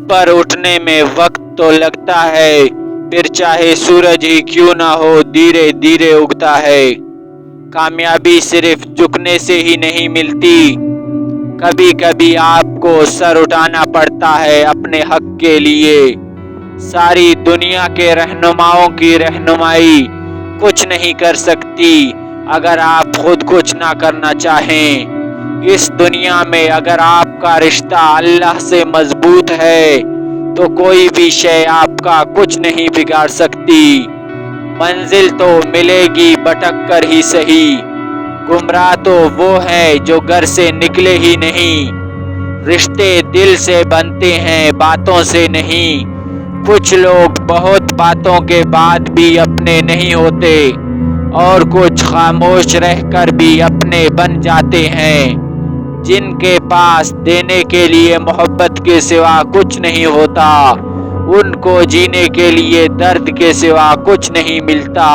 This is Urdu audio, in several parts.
پر اٹھنے میں وقت تو لگتا ہے، پھر چاہے سورج ہی کیوں نہ ہو دھیرے دھیرے اگتا ہے۔ کامیابی صرف جھکنے سے ہی نہیں ملتی، کبھی کبھی آپ کو سر اٹھانا پڑتا ہے اپنے حق کے لیے۔ ساری دنیا کے رہنماؤں کی رہنمائی کچھ نہیں کر سکتی اگر آپ خود کچھ نہ کرنا چاہیں۔ اس دنیا میں اگر آپ کا رشتہ اللہ سے مضبوط ہے تو کوئی بھی شے آپ کا کچھ نہیں بگاڑ سکتی۔ منزل تو ملے گی بھٹک کر ہی صحیح، گمراہ تو وہ ہے جو گھر سے نکلے ہی نہیں۔ رشتے دل سے بنتے ہیں باتوں سے نہیں، کچھ لوگ بہت باتوں کے بعد بھی اپنے نہیں ہوتے اور کچھ خاموش رہ کر بھی اپنے بن جاتے ہیں۔ جن کے پاس دینے کے لیے محبت کے سوا کچھ نہیں ہوتا، ان کو جینے کے لیے درد کے سوا کچھ نہیں ملتا۔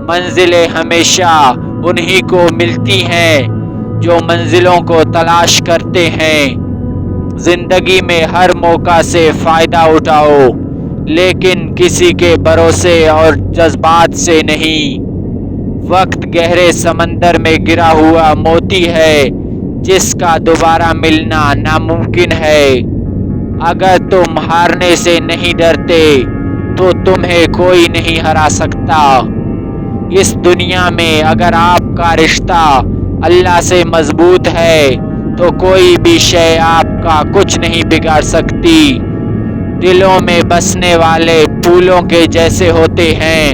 منزلیں ہمیشہ انہی کو ملتی ہیں جو منزلوں کو تلاش کرتے ہیں۔ زندگی میں ہر موقع سے فائدہ اٹھاؤ، لیکن کسی کے بھروسے اور جذبات سے نہیں۔ وقت گہرے سمندر میں گرا ہوا موتی ہے جس کا دوبارہ ملنا ناممکن ہے۔ اگر تم ہارنے سے نہیں ڈرتے تو تمہیں کوئی نہیں ہرا سکتا۔ اس دنیا میں اگر آپ کا رشتہ اللہ سے مضبوط ہے تو کوئی بھی شے آپ کا کچھ نہیں بگاڑ سکتی۔ دلوں میں بسنے والے پھولوں کے جیسے ہوتے ہیں،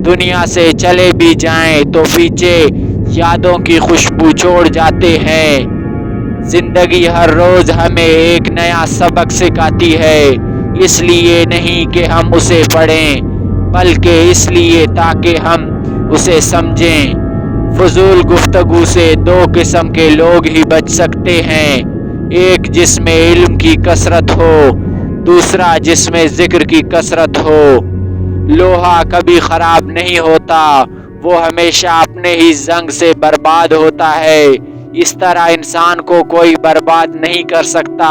دنیا سے چلے بھی جائیں تو پیچھے یادوں کی خوشبو چھوڑ جاتے ہیں۔ زندگی ہر روز ہمیں ایک نیا سبق سکھاتی ہے، اس لیے نہیں کہ ہم اسے پڑھیں بلکہ اس لیے تاکہ ہم اسے سمجھیں۔ فضول گفتگو سے دو قسم کے لوگ ہی بچ سکتے ہیں، ایک جس میں علم کی کثرت ہو، دوسرا جس میں ذکر کی کثرت ہو۔ لوہا کبھی خراب نہیں ہوتا، وہ ہمیشہ اپنے ہی زنگ سے برباد ہوتا ہے۔ اس طرح انسان کو کوئی برباد نہیں کر سکتا،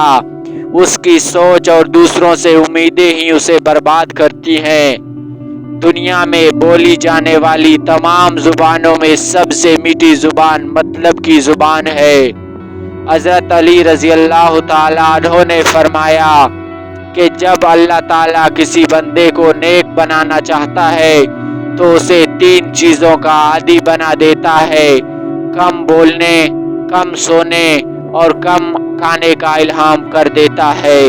اس کی سوچ اور دوسروں سے امیدیں ہی اسے برباد کرتی ہیں۔ دنیا میں بولی جانے والی تمام زبانوں میں سب سے میٹھی زبان مطلب کی زبان ہے۔ حضرت علی رضی اللہ تعالیٰ عنہ نے فرمایا کہ جب اللہ تعالیٰ کسی بندے کو نیک بنانا چاہتا ہے تو اسے 3 چیزوں کا عادی بنا دیتا ہے: کم بولنے، کم سونے اور کم کھانے کا الہام کر دیتا ہے۔